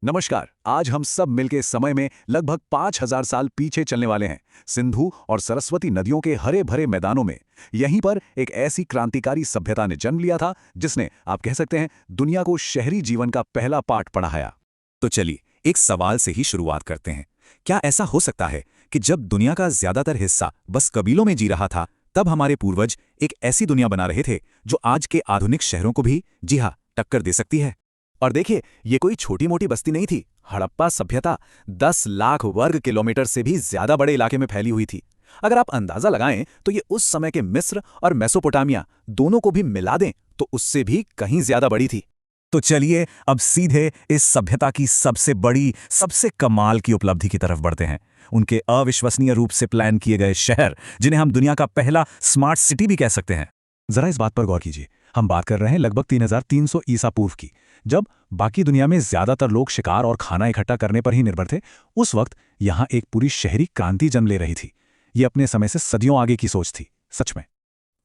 नमस्कार। आज हम सब मिलके समय में लगभग 5000 साल पीछे चलने वाले हैं। सिंधु और सरस्वती नदियों के हरे भरे मैदानों में यहीं पर एक ऐसी क्रांतिकारी सभ्यता ने जन्म लिया था जिसने, आप कह सकते हैं, दुनिया को शहरी जीवन का पहला पाठ पढ़ाया। तो चलिए एक सवाल से ही शुरुआत करते हैं। क्या ऐसा हो सकता है कि जब दुनिया का ज्यादातर हिस्सा बस कबीलों में जी रहा था, तब हमारे पूर्वज एक ऐसी दुनिया बना रहे थे जो आज के आधुनिक शहरों को भी, जी हाँ, टक्कर दे सकती है? और देखिए, ये कोई छोटी मोटी बस्ती नहीं थी। हड़प्पा सभ्यता 10 लाख वर्ग किलोमीटर से भी ज्यादा बड़े इलाके में फैली हुई थी। अगर आप अंदाजा लगाएं तो ये उस समय के मिस्र और मेसोपोटामिया दोनों को भी मिला दें तो उससे भी कहीं ज्यादा बड़ी थी। तो चलिए अब सीधे इस सभ्यता की सबसे बड़ी, सबसे कमाल की उपलब्धि की तरफ बढ़ते हैं। उनके अविश्वसनीय रूप से प्लान किए गए शहर, जिन्हें हम दुनिया का पहला स्मार्ट सिटी भी कह सकते हैं। जरा इस बात पर गौर कीजिए। हम बात कर रहे हैं लगभग 3300 ईसा पूर्व की, जब बाकी दुनिया में ज्यादातर लोग शिकार और खाना इकट्ठा करने पर ही निर्भर थे। उस वक्त यहां एक पूरी शहरी क्रांति जन्म ले रही थी। ये अपने समय से सदियों आगे की सोच थी, सच में।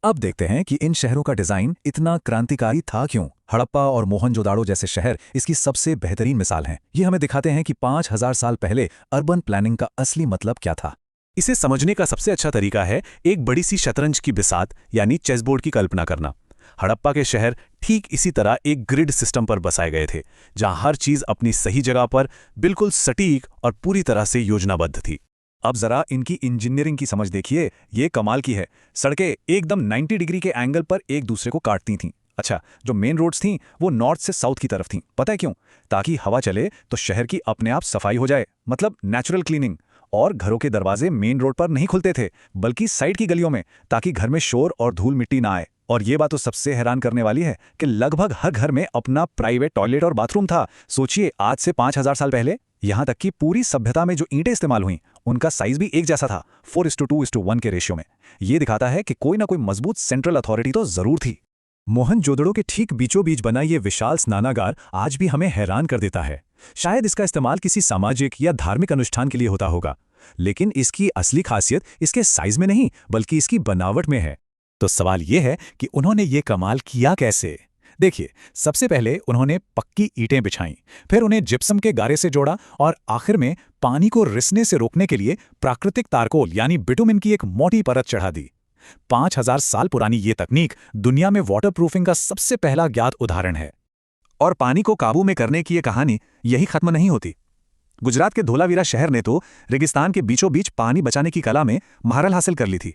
अब देखते हैं कि इन शहरों का डिजाइन इतना क्रांतिकारी था क्यों। हड़प्पा और मोहनजोदाड़ो जैसे शहर इसकी सबसे बेहतरीन मिसाल हैं। ये हमें दिखाते हैं कि 5000 साल पहले अर्बन प्लानिंग का असली मतलब क्या था। इसे समझने का सबसे अच्छा तरीका है एक बड़ी सी शतरंज की बिसात यानी चेसबोर्ड की कल्पना करना। हड़प्पा के शहर ठीक इसी तरह एक ग्रिड सिस्टम पर बसाए गए थे, जहां हर चीज अपनी सही जगह पर बिल्कुल सटीक और पूरी तरह से योजनाबद्ध थी। अब जरा इनकी इंजीनियरिंग की समझ देखिए, ये कमाल की है। सड़कें एकदम 90 डिग्री के एंगल पर एक दूसरे को काटती थीं। अच्छा, जो मेन रोड्स थीं वो नॉर्थ से साउथ की तरफ थीं। पता है क्यों? ताकि हवा चले तो शहर की अपने आप सफाई हो जाए, मतलब नेचुरल क्लीनिंग। और घरों के दरवाजे मेन रोड पर नहीं खुलते थे, बल्कि साइड की गलियों में, ताकि घर में शोर और धूल मिट्टी ना आए। और ये बात तो सबसे हैरान करने वाली है कि लगभग हर घर में अपना प्राइवेट टॉयलेट और बाथरूम था। सोचिए, आज से 5000 साल पहले। यहां तक कि पूरी सभ्यता में जो ईंटें इस्तेमाल हुई, उनका साइज भी एक जैसा था, 4:2:1 के रेशियो में। ये दिखाता है कि कोई ना कोई मजबूत सेंट्रल अथॉरिटी तो जरूर थी। मोहनजोदड़ो के ठीक बीचों बीच बना ये विशाल स्नानागार आज भी हमें हैरान कर देता है। शायद इसका इस्तेमाल किसी सामाजिक या धार्मिक अनुष्ठान के लिए होता होगा, लेकिन इसकी असली खासियत इसके साइज में नहीं, बल्कि इसकी बनावट में है। तो सवाल यह है कि उन्होंने ये कमाल किया कैसे? देखिए, सबसे पहले उन्होंने पक्की ईंटें बिछाईं, फिर उन्हें जिप्सम के गारे से जोड़ा और आखिर में पानी को रिसने से रोकने के लिए प्राकृतिक तारकोल यानी बिटुमिन की एक मोटी परत चढ़ा दी। 5000 साल पुरानी ये तकनीक दुनिया में वाटरप्रूफिंग का सबसे पहला ज्ञात उदाहरण है। और पानी को काबू में करने की ये कहानी यही खत्म नहीं होती। गुजरात के धोलावीरा शहर ने तो रेगिस्तान के बीचों बीच पानी बचाने की कला में महारत हासिल कर ली थी।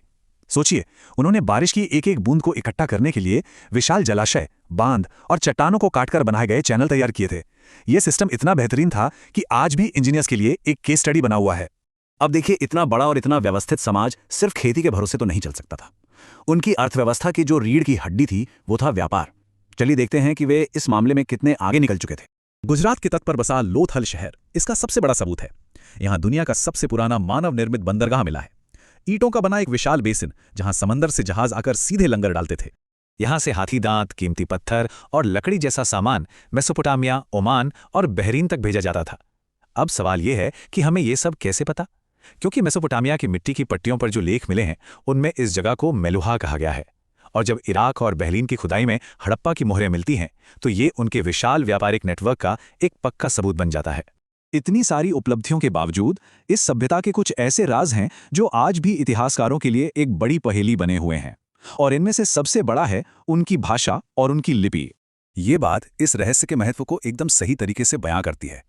सोचिए, उन्होंने बारिश की एक एक बूंद को इकट्ठा करने के लिए विशाल जलाशय, बांध और चट्टानों को काटकर बनाए गए चैनल तैयार किए थे। यह सिस्टम इतना बेहतरीन था कि आज भी इंजीनियर्स के लिए एक केस स्टडी बना हुआ है। अब देखिए, इतना बड़ा और इतना व्यवस्थित समाज सिर्फ खेती के भरोसे तो नहीं चल सकता था। उनकी अर्थव्यवस्था की जो रीढ़ की हड्डी थी वो था व्यापार। चलिए देखते हैं कि वे इस मामले में कितने आगे निकल चुके थे। गुजरात के तट पर बसा लोथल शहर इसका सबसे बड़ा सबूत है। यहां दुनिया का सबसे पुराना मानव निर्मित बंदरगाह मिला है। ईंटों का बना एक विशाल बेसिन, जहां समंदर से जहाज आकर सीधे लंगर डालते थे। यहां से हाथी दांत, कीमती पत्थर और लकड़ी जैसा सामान मेसोपोटामिया, ओमान और बहरीन तक भेजा जाता था। अब सवाल यह है कि हमें यह सब कैसे पता? क्योंकि मेसोपोटामिया की मिट्टी की पट्टियों पर जो लेख मिले हैं, उनमें इस जगह को मेलुहा कहा गया है। और जब इराक और बहरीन की खुदाई में हड़प्पा की मोहरें मिलती हैं, तो ये उनके विशाल व्यापारिक नेटवर्क का एक पक्का सबूत बन जाता है। इतनी सारी उपलब्धियों के बावजूद इस सभ्यता के कुछ ऐसे राज हैं जो आज भी इतिहासकारों के लिए एक बड़ी पहेली बने हुए हैं। और इनमें से सबसे बड़ा है उनकी भाषा और उनकी लिपि। ये बात इस रहस्य के महत्व को एकदम सही तरीके से बयां करती है।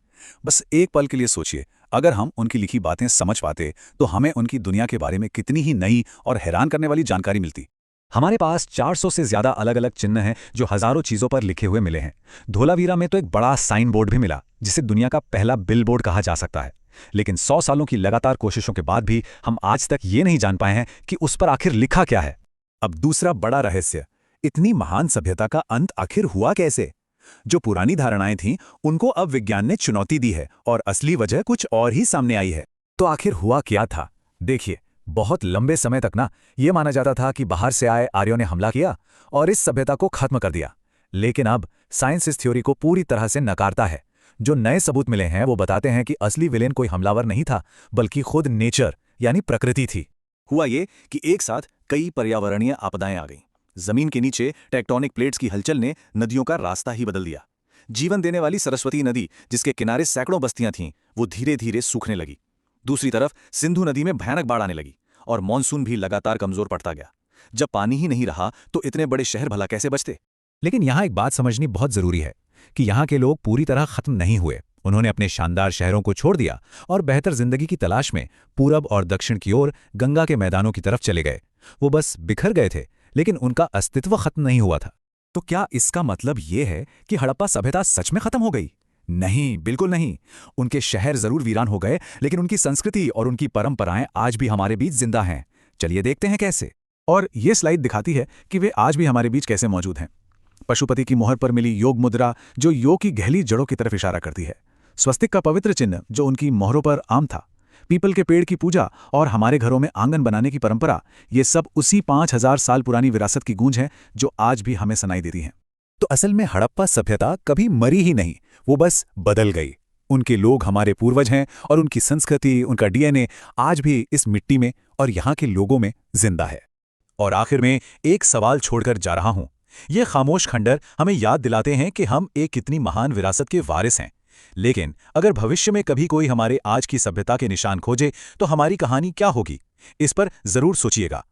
बस एक पल के लिए सोचिए, अगर हम उनकी लिखी बातें समझ पाते तो हमें उनकी दुनिया के बारे में कितनी ही नई और हैरान करने वाली जानकारी मिलती। हमारे पास 400 से ज्यादा अलग अलग चिन्ह हैं जो हजारों चीजों पर लिखे हुए मिले हैं। धोलावीरा में तो एक बड़ा साइन बोर्ड भी मिला, जिसे दुनिया का पहला बिल बोर्ड कहा जा सकता है। लेकिन 100 सालों की लगातार कोशिशों के बाद भी हम आज तक ये नहीं जान पाए हैं कि उस पर आखिर लिखा क्या है। अब दूसरा बड़ा रहस्य, इतनी महान सभ्यता का अंत आखिर हुआ कैसे? जो पुरानी धारणाएं थीं, उनको अब विज्ञान ने चुनौती दी है और असली वजह कुछ और ही सामने आई है। तो आखिर हुआ क्या था? देखिए, बहुत लंबे समय तक यह माना जाता था कि बाहर से आए आर्यों ने हमला किया और इस सभ्यता को खत्म कर दिया। लेकिन अब साइंस इस थ्योरी को पूरी तरह से नकारता है। जो नए सबूत मिले हैं वो बताते हैं कि असली विलेन कोई हमलावर नहीं था, बल्कि खुद नेचर यानी प्रकृति थी। हुआ ये कि एक साथ कई पर्यावरणीय आपदाएं आ गईं। जमीन के नीचे टेक्टोनिक प्लेट्स की हलचल ने नदियों का रास्ता ही बदल दिया। जीवन देने वाली सरस्वती नदी, जिसके किनारे सैकड़ों बस्तियां थीं, वो धीरे धीरे सूखने लगी। दूसरी तरफ सिंधु नदी में भयानक बाढ़ आने लगी और मॉनसून भी लगातार कमजोर पड़ता गया। जब पानी ही नहीं रहा तो इतने बड़े शहर भला कैसे बचते? लेकिन यहाँ एक बात समझनी बहुत जरूरी है कि यहाँ के लोग पूरी तरह खत्म नहीं हुए। उन्होंने अपने शानदार शहरों को छोड़ दिया और बेहतर जिंदगी की तलाश में पूरब और दक्षिण की ओर गंगा के मैदानों की तरफ चले गए। वो बस बिखर गए थे, लेकिन उनका अस्तित्व खत्म नहीं हुआ था। तो क्या इसका मतलब ये है कि हड़प्पा सभ्यता सच में खत्म हो गई? नहीं, बिल्कुल नहीं। उनके शहर जरूर वीरान हो गए, लेकिन उनकी संस्कृति और उनकी परंपराएं आज भी हमारे बीच जिंदा हैं। चलिए देखते हैं कैसे। और ये स्लाइड दिखाती है कि वे आज भी हमारे बीच कैसे मौजूद हैं। पशुपति की मोहर पर मिली योग मुद्रा, जो योग की गहरी जड़ों की तरफ इशारा करती है। स्वस्तिक का पवित्र चिन्ह, जो उनकी मोहरों पर आम था। पीपल के पेड़ की पूजा और हमारे घरों में आंगन बनाने की परंपरा, ये सब उसी 5000 साल पुरानी विरासत की गूंज है जो आज भी हमें सुनाई देती है। तो असल में हड़प्पा सभ्यता कभी मरी ही नहीं, वो बस बदल गई। उनके लोग हमारे पूर्वज हैं और उनकी संस्कृति, उनका डीएनए आज भी इस मिट्टी में और यहाँ के लोगों में जिंदा है। और आखिर में एक सवाल छोड़कर जा रहा हूं। ये खामोश खंडर हमें याद दिलाते हैं कि हम एक कितनी महान विरासत के वारिस हैं। लेकिन अगर भविष्य में कभी कोई हमारे आज की सभ्यता के निशान खोजे तो हमारी कहानी क्या होगी? इस पर जरूर सोचिएगा।